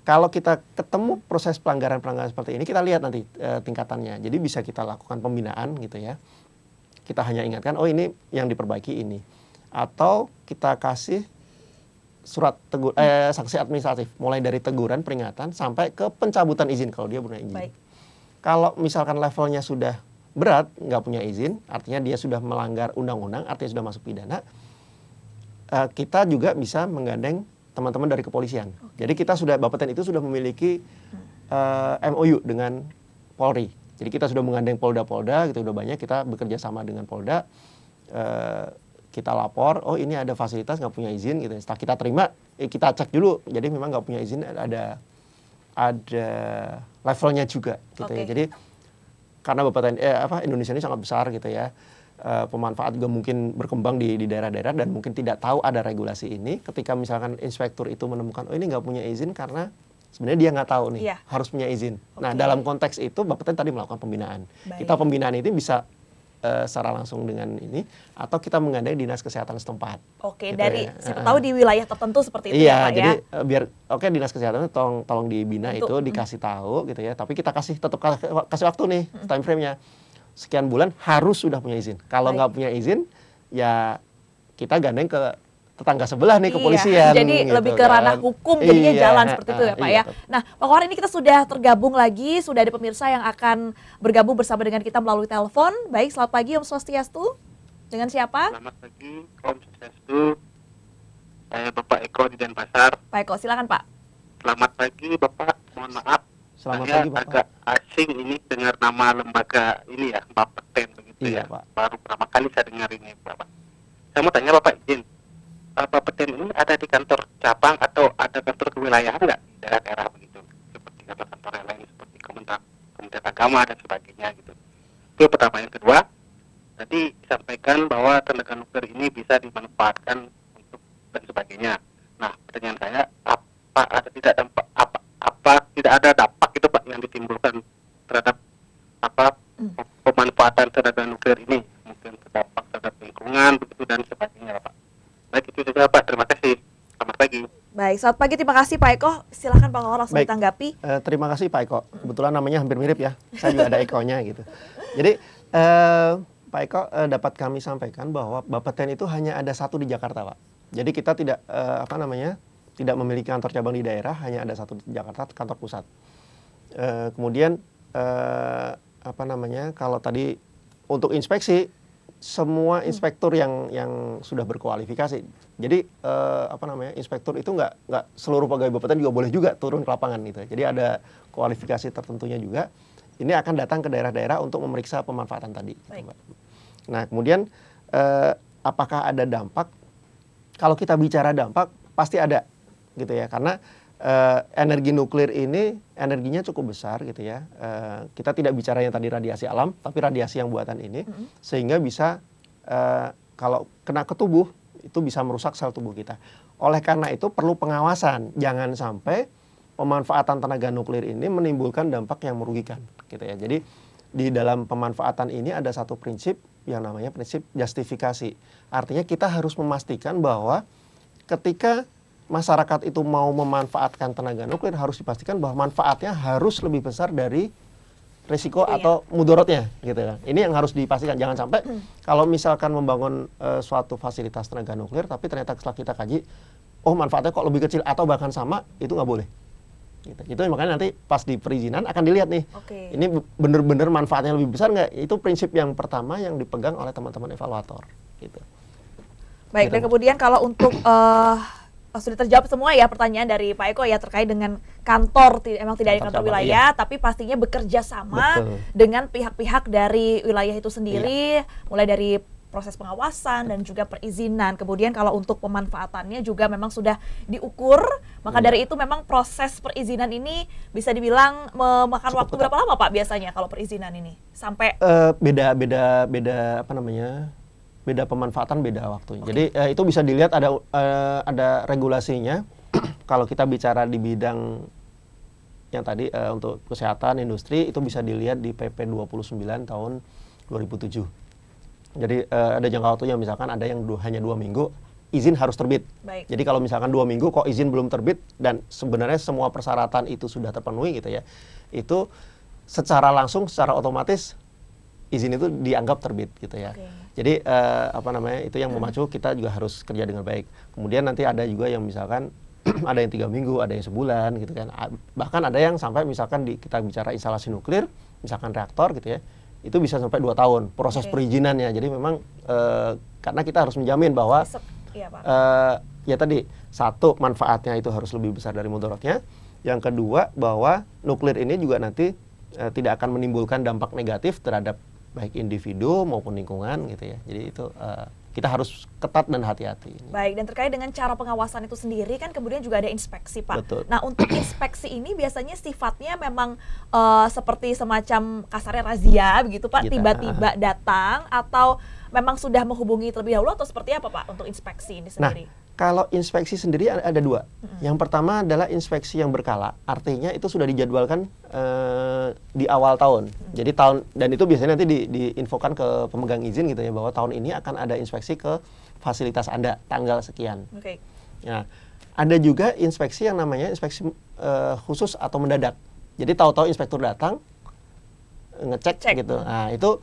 kalau kita ketemu proses pelanggaran-pelanggaran seperti ini, kita lihat nanti tingkatannya. Jadi bisa kita lakukan pembinaan gitu ya. Kita hanya ingatkan, oh ini yang diperbaiki ini. Atau kita kasih surat sanksi administratif, mulai dari teguran, peringatan, sampai ke pencabutan izin kalau dia punya izin. Baik. Kalau misalkan levelnya sudah berat, nggak punya izin, artinya dia sudah melanggar undang-undang, artinya sudah masuk pidana, kita juga bisa menggandeng teman-teman dari kepolisian. Jadi kita Bapeten itu sudah memiliki MOU dengan Polri. Jadi kita sudah menggandeng Polda-Polda, gitu udah banyak, kita bekerja sama dengan Polda, kita lapor, oh ini ada fasilitas nggak punya izin, gitu. Setelah kita terima, kita cek dulu, jadi memang nggak punya izin, ada levelnya juga, gitu ya. Jadi karena Bapeten Indonesia ini sangat besar, gitu ya, pemanfaat juga mungkin berkembang di daerah-daerah dan mungkin tidak tahu ada regulasi ini. Ketika misalkan inspektur itu menemukan, oh ini nggak punya izin karena sebenarnya dia nggak tahu nih, Iya. harus punya izin. Nah, Oke. dalam konteks itu Bapeten tadi melakukan pembinaan. Baik. Kita pembinaan itu bisa secara langsung dengan ini, atau kita menggandeng dinas kesehatan setempat. Oke, Gitu dari ya. siapa tahu di wilayah tertentu seperti itu Iya, ya Pak jadi ya. biar dinas kesehatan itu tolong dibina Bentuk. itu, dikasih tahu gitu ya. Tapi kita tetap kasih waktu nih, time frame-nya. Sekian bulan harus sudah punya izin. Kalau Baik. nggak punya izin, ya kita gandeng ke tetangga sebelah nih, Iya, kepolisian. jadi gitu lebih ke kan. ranah hukum jadinya Iya, jalan seperti itu ya Pak iya, ya. Nah Pak Qohar, ini kita sudah tergabung lagi, sudah ada pemirsa yang akan bergabung bersama dengan kita melalui telepon. Baik, selamat pagi Om Swastiastu. Dengan siapa? Selamat pagi, Om Swastiastu. Saya Bapak Eko di Denpasar. Pak Eko, silakan Pak. Selamat pagi Bapak, mohon maaf. Selamat saya pagi, Bapak. agak asing ini dengar nama lembaga ini ya, Bapeten begitu gitu Iya, ya. Pak. Baru pertama kali saya dengar ini, Bapak. Saya mau tanya Bapak izin, Bapeten ini ada di kantor cabang atau ada kantor kewilayahan nggak di daerah-daerah begitu? Seperti kantor-kantor yang lain, seperti Kementerian Agama dan sebagainya gitu. Itu pertama. Yang kedua, tadi disampaikan bahwa tenaga nuklir ini bisa dimanfaatkan untuk dan sebagainya. Nah, pertanyaan saya, apa ada tidak dampak apa tidak ada dampak itu Pak yang ditimbulkan terhadap pemanfaatan tenaga nuklir ini, mungkin terdampak terhadap lingkungan begitu dan sebagainya Pak. Baik, itu saja Pak, terima kasih. Selamat pagi. Baik, selamat pagi, terima kasih Pak Eko. Silakan Pak Kohar langsung Baik. ditanggapi. Terima kasih Pak Eko. Kebetulan namanya hampir mirip ya. Saya juga ada Ekonya gitu. Jadi Pak Eko dapat kami sampaikan bahwa Bapeten itu hanya ada satu di Jakarta, Pak. Jadi kita tidak tidak memiliki kantor cabang di daerah, hanya ada satu di Jakarta, kantor pusat. Kemudian kalau tadi untuk inspeksi, semua inspektur yang sudah berkualifikasi. Jadi inspektur itu nggak seluruh pegawai Bapeten juga boleh juga turun ke lapangan gitu. Jadi ada kualifikasi tertentunya juga. Ini akan datang ke daerah-daerah untuk memeriksa pemanfaatan tadi. Gitu, Mbak. Nah, kemudian apakah ada dampak? Kalau kita bicara dampak, pasti ada, gitu ya. Karena energi nuklir ini energinya cukup besar, gitu ya. Kita tidak bicara yang tadi radiasi alam, tapi radiasi yang buatan ini, sehingga bisa kalau kena ke tubuh itu bisa merusak sel tubuh kita. Oleh karena itu perlu pengawasan, jangan sampai pemanfaatan tenaga nuklir ini menimbulkan dampak yang merugikan, gitu ya. Jadi di dalam pemanfaatan ini ada satu prinsip yang namanya prinsip justifikasi. Artinya kita harus memastikan bahwa ketika masyarakat itu mau memanfaatkan tenaga nuklir harus dipastikan bahwa manfaatnya harus lebih besar dari risiko atau mudorotnya, gitu kan. Ini yang harus dipastikan. Jangan sampai kalau misalkan membangun suatu fasilitas tenaga nuklir tapi ternyata setelah kita kaji, oh manfaatnya kok lebih kecil atau bahkan sama, itu nggak boleh. Gitu. Itu makanya nanti pas di perizinan akan dilihat nih, ini benar-benar manfaatnya lebih besar nggak? Itu prinsip yang pertama yang dipegang oleh teman-teman evaluator. Gitu. Baik, Gitu. dan kemudian kalau untuk sudah terjawab semua ya pertanyaan dari Pak Eko ya terkait dengan kantor, emang tidak ada kantor cabang, wilayah, tapi pastinya bekerja sama Betul. dengan pihak-pihak dari wilayah itu sendiri, mulai dari proses pengawasan dan juga perizinan. Kemudian kalau untuk pemanfaatannya juga memang sudah diukur, maka dari itu memang proses perizinan ini bisa dibilang memakan waktu berapa lama Pak biasanya kalau perizinan ini? Sampai beda pemanfaatan, beda waktunya. Jadi itu bisa dilihat ada regulasinya. Kalau kita bicara di bidang yang tadi untuk kesehatan industri itu bisa dilihat di PP 29 tahun 2007. Jadi ada jangka waktunya, misalkan ada yang hanya 2 minggu izin harus terbit. Baik. Jadi kalau misalkan 2 minggu kok izin belum terbit dan sebenarnya semua persyaratan itu sudah terpenuhi gitu ya, itu secara langsung, secara otomatis izin itu dianggap terbit gitu ya. Jadi itu yang memacu kita juga harus kerja dengan baik. Kemudian nanti ada juga yang misalkan ada yang 3 minggu, ada yang sebulan gitu kan. Bahkan ada yang sampai misalkan kita bicara instalasi nuklir, misalkan reaktor gitu ya, itu bisa sampai 2 tahun proses perizinannya. Jadi memang karena kita harus menjamin bahwa ya tadi, satu, manfaatnya itu harus lebih besar dari mudaratnya. Yang kedua, bahwa nuklir ini juga nanti tidak akan menimbulkan dampak negatif terhadap baik individu maupun lingkungan gitu ya. Jadi itu kita harus ketat dan hati-hati. Baik, dan terkait dengan cara pengawasan itu sendiri kan kemudian juga ada inspeksi Pak. Betul. Nah untuk inspeksi ini biasanya sifatnya memang seperti semacam kasarnya razia begitu Pak, tiba-tiba datang atau memang sudah menghubungi terlebih dahulu atau seperti apa Pak untuk inspeksi ini sendiri? Nah, kalau inspeksi sendiri ada 2. Yang pertama adalah inspeksi yang berkala, artinya itu sudah dijadwalkan di awal tahun. Jadi dan itu biasanya nanti diinfokan ke pemegang izin gitu ya, bahwa tahun ini akan ada inspeksi ke fasilitas Anda tanggal sekian. Nah, ada juga inspeksi yang namanya inspeksi khusus atau mendadak. Jadi tahu-tahu inspektur datang ngecek gitu. Nah, itu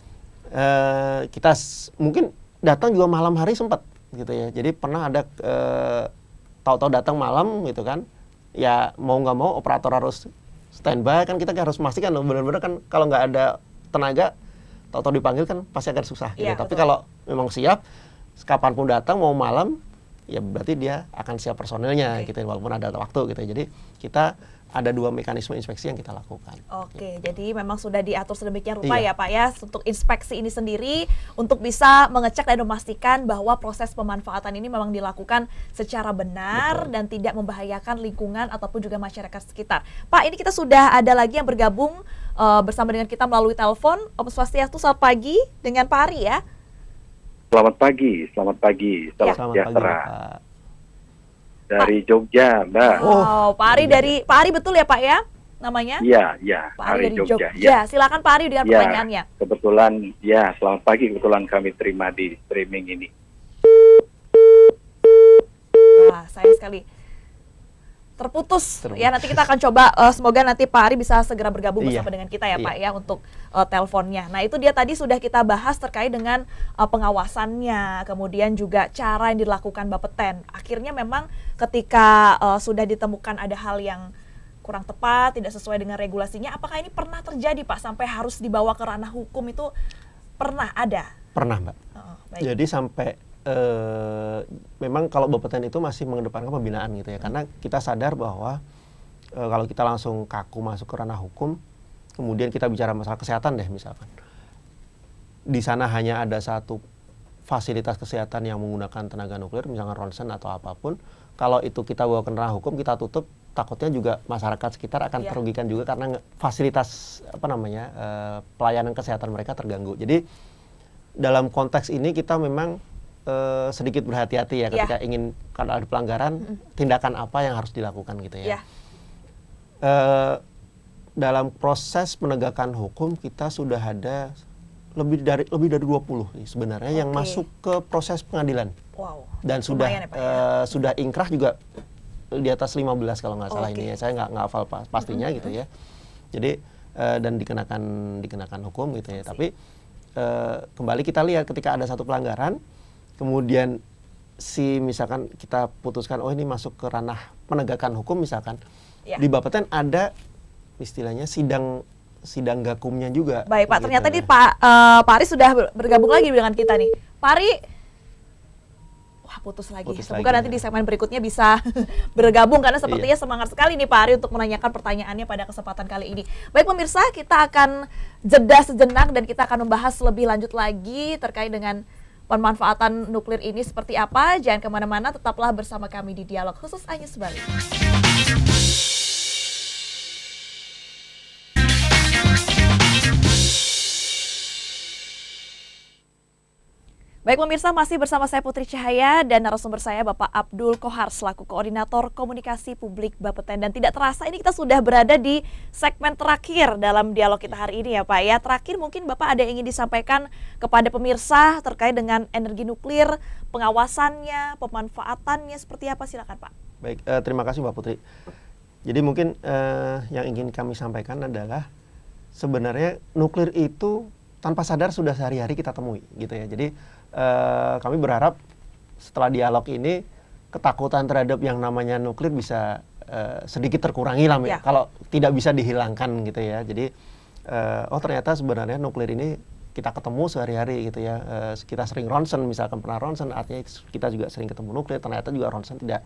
kita mungkin datang juga malam hari sempat gitu ya. Jadi pernah ada tahu-tahu datang malam gitu kan. Ya mau nggak mau operator harus standby kan, kita harus memastikan loh benar-benar kan, kalau nggak ada tenaga tahu-tahu dipanggil kan pasti akan susah gitu. Tapi kalau memang siap kapanpun datang mau malam ya berarti dia akan siap personelnya gitu walaupun ada waktu gitu. Jadi kita ada 2 mekanisme inspeksi yang kita lakukan. Oke, jadi memang sudah diatur sedemikian rupa Iya. ya Pak ya untuk inspeksi ini sendiri untuk bisa mengecek dan memastikan bahwa proses pemanfaatan ini memang dilakukan secara benar. Betul. Dan tidak membahayakan lingkungan ataupun juga masyarakat sekitar. Pak, ini kita sudah ada lagi yang bergabung bersama dengan kita melalui telepon. Om Swastiastu, selamat pagi dengan Pak Ari ya. Selamat pagi, salam Selamat pagi, sejahtera. Pak. Dari Jogja, Mbak. Oh, Pak Ari Pak Ari betul ya Pak ya namanya? Iya, Pak Ari dari Jogja. Ya. Silakan Pak Ari dengan Ya, pertanyaannya. kebetulan, ya, selamat pagi. Kebetulan kami terima di streaming ini. Wah, sayang sekali. Terputus. Ya, nanti kita akan coba, semoga nanti Pak Ari bisa segera bergabung Iya. bersama dengan kita ya Iya. Pak ya untuk teleponnya. Nah, itu dia tadi sudah kita bahas terkait dengan pengawasannya, kemudian juga cara yang dilakukan Bapeten. Akhirnya memang ketika sudah ditemukan ada hal yang kurang tepat, tidak sesuai dengan regulasinya, apakah ini pernah terjadi Pak sampai harus dibawa ke ranah hukum itu pernah ada? Pernah, Mbak. Baik. Jadi sampai memang kalau Bapeten itu masih mengedepankan pembinaan gitu ya, karena kita sadar bahwa kalau kita langsung kaku masuk ke ranah hukum, kemudian kita bicara masalah kesehatan deh misalkan, di sana hanya ada satu fasilitas kesehatan yang menggunakan tenaga nuklir, misalnya ronsen atau apapun, kalau itu kita bawa ke ranah hukum, kita tutup, takutnya juga masyarakat sekitar akan terugikan juga karena fasilitas pelayanan kesehatan mereka terganggu. Jadi dalam konteks ini kita memang sedikit berhati-hati ya ketika ingin, kalau ada pelanggaran, tindakan apa yang harus dilakukan gitu ya. Dalam proses penegakan hukum kita sudah ada lebih dari 20 nih sebenarnya yang masuk ke proses pengadilan. Wow. Dan sudah Lumayan ya, Pak, ya? sudah ingkrah juga di atas 15 kalau nggak salah ini ya. Saya nggak hafal pastinya gitu ya. Jadi dan dikenakan hukum gitu ya. Tapi kembali kita lihat ketika ada satu pelanggaran, kemudian misalkan kita putuskan ini masuk ke ranah penegakan hukum misalkan, di Bapeten ada istilahnya sidang gakumnya juga. Baik Pak, gitu. ternyata di Pak Ari sudah bergabung lagi dengan kita nih. Pak Ari, wah putus lagi. Semoga nanti di segmen berikutnya bisa bergabung karena sepertinya semangat sekali nih Pak Ari untuk menanyakan pertanyaannya pada kesempatan kali ini. Baik pemirsa, kita akan jeda sejenak dan kita akan membahas lebih lanjut lagi terkait dengan pemanfaatan nuklir ini seperti apa. Jangan kemana-mana, tetaplah bersama kami di Dialog Khusus Anyus Bali. Baik pemirsa, masih bersama saya Putri Cahaya dan narasumber saya Bapak Abdul Qohar selaku Koordinator Komunikasi Publik Bapeten. Dan tidak terasa ini kita sudah berada di segmen terakhir dalam dialog kita hari ini ya Pak ya. Terakhir mungkin Bapak ada yang ingin disampaikan kepada pemirsa terkait dengan energi nuklir, pengawasannya, pemanfaatannya seperti apa, silakan Pak. Baik, terima kasih Mbak Putri. Jadi mungkin yang ingin kami sampaikan adalah sebenarnya nuklir itu tanpa sadar sudah sehari-hari kita temui gitu ya. Jadi kami berharap setelah dialog ini ketakutan terhadap yang namanya nuklir bisa sedikit terkurangi lah ya. Kalau tidak bisa dihilangkan gitu ya. Jadi ternyata sebenarnya nuklir ini kita ketemu sehari-hari gitu ya. Kita sering ronsen, misalkan pernah ronsen, artinya kita juga sering ketemu nuklir. Ternyata juga ronsen tidak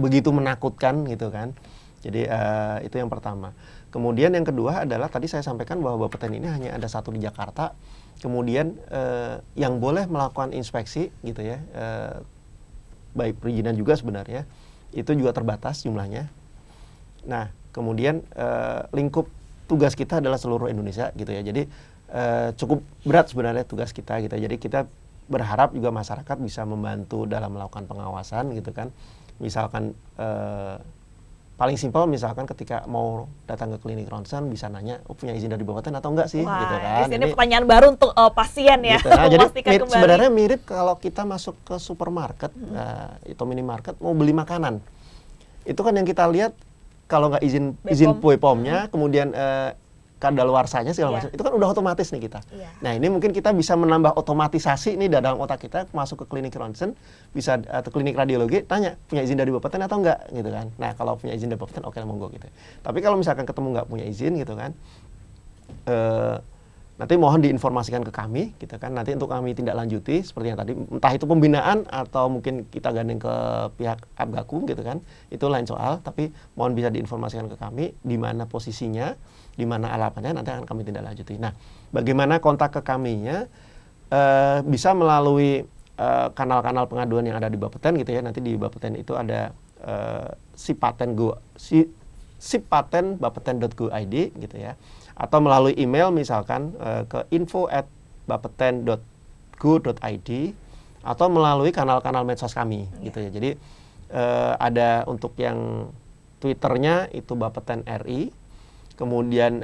begitu menakutkan gitu kan. Jadi itu yang pertama. Kemudian yang kedua adalah tadi saya sampaikan bahwa Bapeten ini hanya ada satu di Jakarta. Kemudian yang boleh melakukan inspeksi gitu ya, baik perizinan juga sebenarnya, itu juga terbatas jumlahnya. Nah, kemudian lingkup tugas kita adalah seluruh Indonesia gitu ya. Jadi cukup berat sebenarnya tugas kita gitu. Jadi kita berharap juga masyarakat bisa membantu dalam melakukan pengawasan gitu kan. Misalkan paling simpel misalkan ketika mau datang ke klinik ronsen bisa nanya punya izin dari Bapeten atau enggak sih. Wah, gitu kan. ini pertanyaan baru untuk pasien ya. Gitu. Nah, jadi sebenarnya mirip kalau kita masuk ke supermarket atau minimarket mau beli makanan. Itu kan yang kita lihat kalau nggak izin BPOM-nya, kemudian kadaluarsanya segala macam, itu kan udah otomatis nih kita. Nah, ini mungkin kita bisa menambah otomatisasi nih dalam otak kita, masuk ke klinik ronsen, bisa atau klinik radiologi, tanya punya izin dari Bapeten atau enggak gitu kan. Nah, kalau punya izin dari Bapeten, oke, monggo gitu. Tapi kalau misalkan ketemu nggak punya izin gitu kan, nanti mohon diinformasikan ke kami, gitu kan. Nanti untuk kami tindak lanjuti seperti yang tadi, entah itu pembinaan atau mungkin kita gandeng ke pihak Apgakum, gitu kan. Itu lain soal, tapi mohon bisa diinformasikan ke kami di mana posisinya, di mana alamatnya, nanti akan kami tindak lanjuti. Nah, bagaimana kontak ke kaminya? Bisa melalui kanal-kanal pengaduan yang ada di Bapeten, gitu ya. Nanti di Bapeten itu ada sipaten.bapeten.go.id, gitu ya. Atau melalui email misalkan ke info@bapeten.go.id, atau melalui kanal-kanal medsos kami, gitu ya. Jadi ada untuk yang Twitternya itu Bapeten RI, kemudian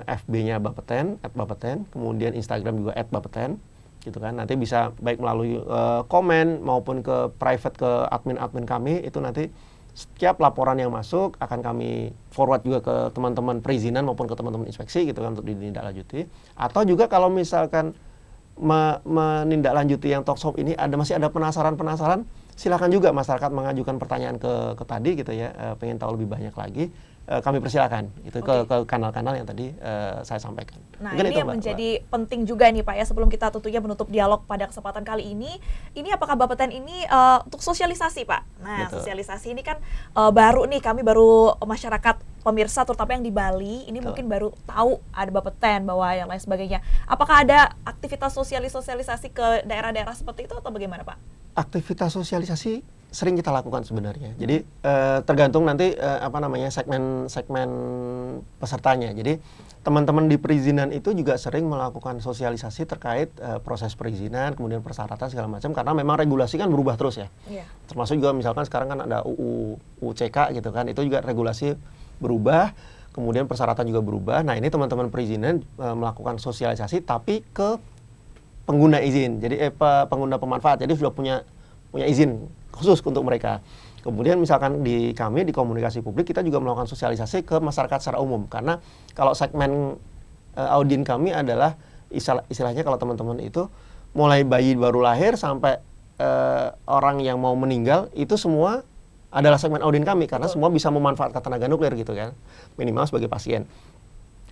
FB-nya Bapeten @bapeten, kemudian Instagram juga @bapeten, gitu kan. Nanti bisa baik melalui komen maupun ke private ke admin-admin kami, itu nanti setiap laporan yang masuk akan kami forward juga ke teman-teman perizinan maupun ke teman-teman inspeksi, gitu kan, untuk ditindaklanjuti. Atau juga kalau misalkan menindaklanjuti yang talkshop ini masih ada penasaran, silakan juga masyarakat mengajukan pertanyaan ke tadi, gitu ya, pengen tahu lebih banyak lagi, kami persilakan itu ke kanal-kanal yang tadi saya sampaikan. Nah, mungkin ini itu, yang menjadi penting juga nih Pak ya, sebelum kita tentunya menutup dialog pada kesempatan kali ini apakah Bapeten ini untuk sosialisasi Pak? Nah, Betul. sosialisasi ini kan baru nih, kami baru masyarakat pemirsa terutama yang di Bali ini Betul. mungkin baru tahu ada Bapeten, bahwa yang lain sebagainya. Apakah ada aktivitas sosialisasi ke daerah-daerah seperti itu atau bagaimana Pak? Aktivitas sosialisasi sering kita lakukan sebenarnya. Jadi tergantung nanti segmen pesertanya. Jadi teman-teman di perizinan itu juga sering melakukan sosialisasi terkait proses perizinan, kemudian persyaratan segala macam, karena memang regulasi kan berubah terus ya. Iya. Termasuk juga misalkan sekarang kan ada UCK, gitu kan. Itu juga regulasi berubah, kemudian persyaratan juga berubah. Nah, ini teman-teman perizinan melakukan sosialisasi tapi ke pengguna izin. Jadi pengguna pemanfaat. Jadi sudah punya izin khusus untuk mereka. Kemudian misalkan di kami di komunikasi publik kita juga melakukan sosialisasi ke masyarakat secara umum, karena kalau segmen audien kami adalah istilahnya kalau teman-teman itu mulai bayi baru lahir sampai orang yang mau meninggal itu semua adalah segmen audien kami, karena semua bisa memanfaatkan tenaga nuklir, gitu kan, minimal sebagai pasien.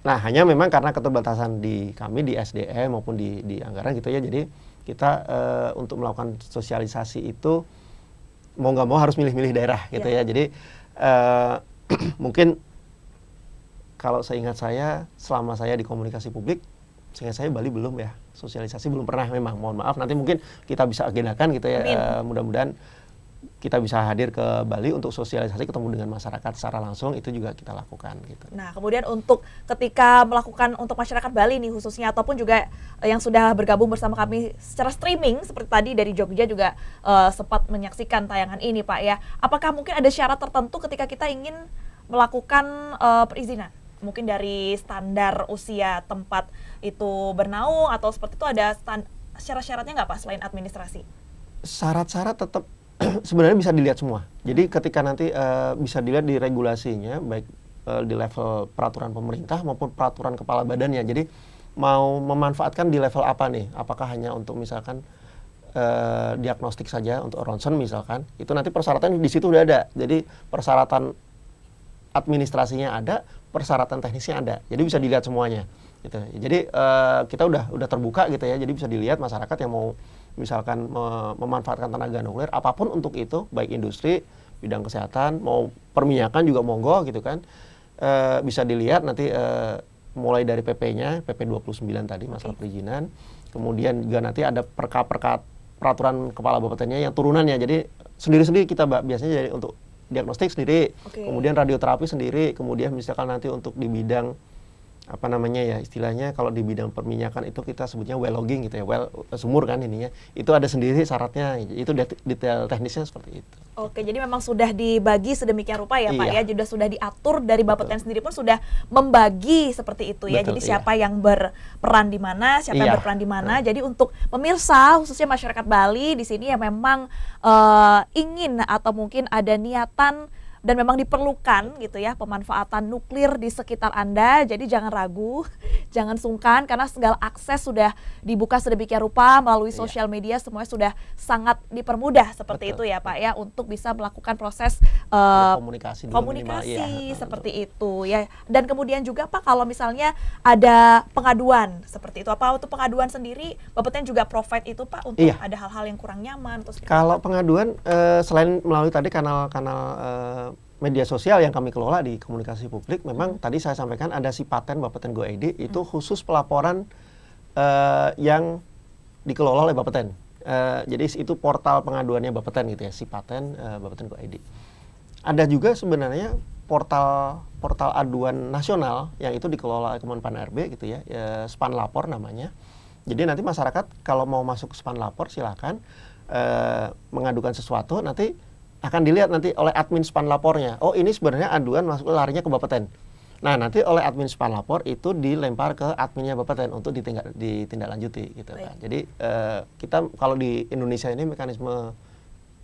Nah, hanya memang karena keterbatasan di kami di SDM maupun di anggaran, gitu ya, jadi kita untuk melakukan sosialisasi itu mau nggak mau harus milih-milih daerah, gitu ya. Jadi mungkin kalau seingat saya selama saya di komunikasi publik, seingat saya Bali belum ya, sosialisasi belum pernah memang. Mohon maaf, nanti mungkin kita bisa agendakan, gitu ya. Mudah-mudahan kita bisa hadir ke Bali untuk sosialisasi, ketemu dengan masyarakat secara langsung, itu juga kita lakukan, gitu. Nah, kemudian untuk ketika melakukan untuk masyarakat Bali nih khususnya, ataupun juga yang sudah bergabung bersama kami secara streaming seperti tadi dari Jogja juga sempat menyaksikan tayangan ini Pak ya. Apakah mungkin ada syarat tertentu ketika kita ingin melakukan perizinan? Mungkin dari standar usia tempat itu bernaung atau seperti itu, ada syarat-syaratnya nggak Pak selain administrasi? Syarat-syarat tetap sebenarnya bisa dilihat semua. Jadi ketika nanti bisa dilihat di regulasinya, baik di level peraturan pemerintah maupun peraturan kepala badannya. Jadi mau memanfaatkan di level apa nih? Apakah hanya untuk misalkan diagnostik saja untuk ronsen misalkan? Itu nanti persyaratan di situ udah ada. Jadi persyaratan administrasinya ada, persyaratan teknisnya ada. Jadi bisa dilihat semuanya. Gitu. Jadi kita udah terbuka, gitu ya. Jadi bisa dilihat masyarakat yang mau misalkan memanfaatkan tenaga nuklir apapun untuk itu, baik industri, bidang kesehatan, mau perminyakan juga monggo, gitu kan. Bisa dilihat nanti mulai dari PP-nya, PP 29 tadi masalah perizinan. Kemudian juga nanti ada perka peraturan kepala Bapetennya yang turunannya. Jadi sendiri-sendiri kita biasanya jadi untuk diagnostik sendiri, kemudian radioterapi sendiri, kemudian misalkan nanti untuk di bidang istilahnya kalau di bidang perminyakan itu kita sebutnya well logging, gitu ya, well sumur kan ininya, itu ada sendiri syaratnya, itu detail teknisnya seperti itu. Oke, jadi memang sudah dibagi sedemikian rupa ya Pak ya, sudah diatur dari Bapeten sendiri pun sudah membagi seperti itu ya. Jadi siapa yang berperan di mana, siapa yang berperan di mana. Jadi untuk pemirsa khususnya masyarakat Bali di sini yang memang ingin atau mungkin ada niatan dan memang diperlukan, gitu ya, pemanfaatan nuklir di sekitar Anda. Jadi jangan ragu, jangan sungkan karena segala akses sudah dibuka sedemikian rupa melalui Iya. sosial media, semuanya sudah sangat dipermudah seperti Betul, itu ya Pak ya, untuk bisa melakukan proses Komunikasi dulu minimal, komunikasi iya. seperti itu ya. Dan kemudian juga Pak, kalau misalnya ada pengaduan seperti itu, apa untuk pengaduan sendiri Bapeten juga provide itu Pak untuk Iya. ada hal-hal yang kurang nyaman atau seperti Kalau apa? pengaduan selain melalui tadi kanal-kanal media sosial yang kami kelola di komunikasi publik, memang tadi saya sampaikan ada Sipaten Bapeten Go ID itu khusus pelaporan yang dikelola oleh Bapeten. Jadi itu portal pengaduannya Bapeten gitu ya, Sipaten Bapeten Go ID. Ada juga sebenarnya portal aduan nasional yang itu dikelola oleh Kemenpan RB gitu ya, Span Lapor namanya. Jadi nanti masyarakat kalau mau masuk ke Span Lapor silakan mengadukan sesuatu, nanti akan dilihat nanti oleh admin Span Lapornya. Oh, ini sebenarnya aduan masuk larinya ke Bapeten. Nah, nanti oleh admin Span Lapor itu dilempar ke adminnya Bapeten untuk ditindaklanjuti gitu kan. Jadi kita kalau di Indonesia ini mekanisme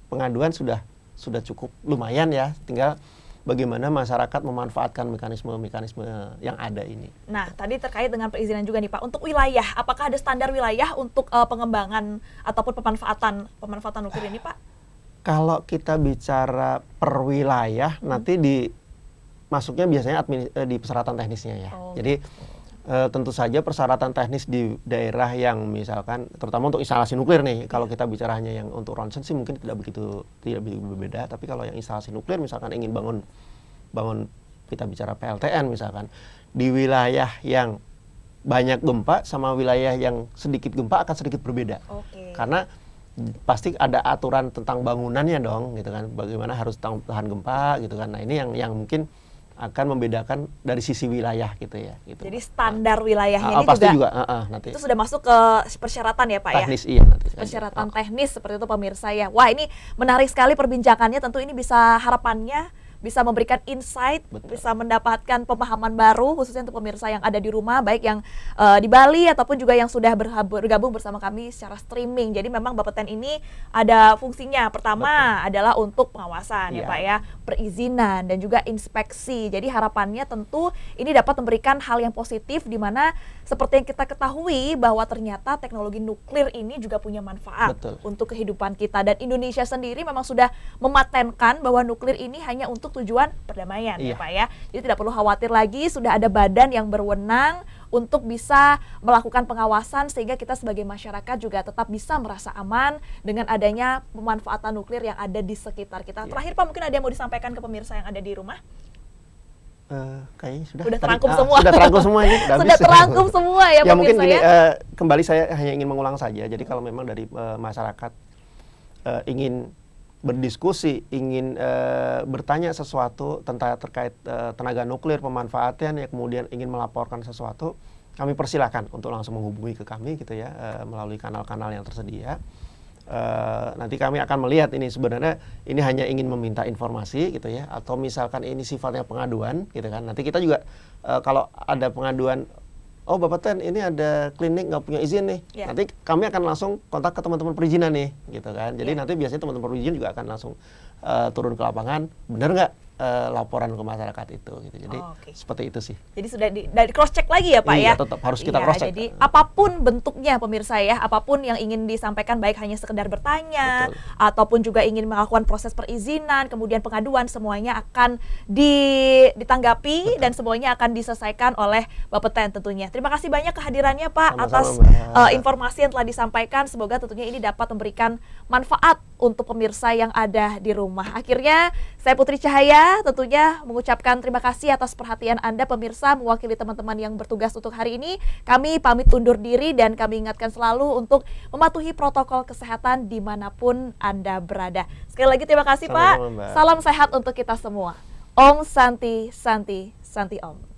pengaduan sudah cukup lumayan ya, tinggal bagaimana masyarakat memanfaatkan mekanisme-mekanisme yang ada ini. Nah, tadi terkait dengan perizinan juga nih Pak, untuk wilayah, apakah ada standar wilayah untuk pengembangan ataupun pemanfaatan nuklir ini Pak? Kalau kita bicara per wilayah, nanti masuknya biasanya di persyaratan teknisnya ya. Oh. Jadi tentu saja persyaratan teknis di daerah yang misalkan, terutama untuk instalasi nuklir nih, kalau kita bicara hanya yang untuk ronsen sih mungkin tidak begitu berbeda. Tapi kalau yang instalasi nuklir misalkan ingin bangun kita bicara PLTN misalkan, di wilayah yang banyak gempa sama wilayah yang sedikit gempa akan sedikit berbeda. Oke. Karena pasti ada aturan tentang bangunannya dong gitu kan, bagaimana harus tahan gempa gitu kan. Nah, ini yang mungkin akan membedakan dari sisi wilayah gitu ya gitu. Jadi standar wilayahnya ini pasti juga nanti itu sudah masuk ke persyaratan ya Pak teknis, ya? iya nanti Persyaratan teknis seperti itu pemirsa ya. Wah, ini menarik sekali perbincangannya, tentu ini bisa harapannya bisa memberikan insight, Betul. bisa mendapatkan pemahaman baru khususnya untuk pemirsa yang ada di rumah, baik yang di Bali ataupun juga yang sudah bergabung bersama kami secara streaming. Jadi memang Bapeten ini ada fungsinya. Pertama adalah untuk pengawasan ya Iya. Pak ya, perizinan dan juga inspeksi. Jadi harapannya tentu ini dapat memberikan hal yang positif, di mana seperti yang kita ketahui bahwa ternyata teknologi nuklir ini juga punya manfaat Betul. untuk kehidupan kita, dan Indonesia sendiri memang sudah mematenkan bahwa nuklir ini hanya untuk tujuan perdamaian ya Iya. Pak ya. Jadi tidak perlu khawatir lagi, sudah ada badan yang berwenang untuk bisa melakukan pengawasan sehingga kita sebagai masyarakat juga tetap bisa merasa aman dengan adanya pemanfaatan nuklir yang ada di sekitar kita. Iya. Terakhir Pak, mungkin ada yang mau disampaikan ke pemirsa yang ada di rumah? Kayaknya sudah Sudah terangkum semua. Sudah terangkum semua ini. Udah Sudah habis. terangkum semua ya Ya mungkin pemirsa gini, ya. kembali saya hanya ingin mengulang saja. Jadi kalau memang dari masyarakat ingin berdiskusi, ingin bertanya sesuatu terkait tenaga nuklir, pemanfaatan, ya kemudian ingin melaporkan sesuatu, kami persilakan untuk langsung menghubungi ke kami gitu ya, melalui kanal-kanal yang tersedia. Nanti kami akan melihat ini sebenarnya ini hanya ingin meminta informasi gitu ya, atau misalkan ini sifatnya pengaduan gitu kan. Nanti kita juga kalau ada pengaduan, oh Bapeten ini ada klinik nggak punya izin nih, nanti kami akan langsung kontak ke teman-teman perizinan nih gitu kan. Jadi nanti biasanya teman-teman perizinan juga akan langsung turun ke lapangan, benar nggak laporan ke masyarakat itu gitu. Jadi seperti itu sih. Jadi sudah dari cross check lagi ya Pak ya. Iya, tetap harus kita cross check. Jadi apapun bentuknya pemirsa ya, apapun yang ingin disampaikan, baik hanya sekedar bertanya ataupun juga ingin melakukan proses perizinan, kemudian pengaduan, semuanya akan ditanggapi dan semuanya akan diselesaikan oleh Bapeten tentunya. Terima kasih banyak kehadirannya Pak. Sama-sama, atas informasi yang telah disampaikan. Semoga tentunya ini dapat memberikan manfaat untuk pemirsa yang ada di rumah. Akhirnya saya Putri Cahaya tentunya mengucapkan terima kasih atas perhatian Anda pemirsa, mewakili teman-teman yang bertugas untuk hari ini. Kami pamit undur diri dan kami ingatkan selalu untuk mematuhi protokol kesehatan dimanapun Anda berada. Sekali lagi terima kasih Pak. Salam sehat untuk kita semua. Om Santi Santi Santi Om.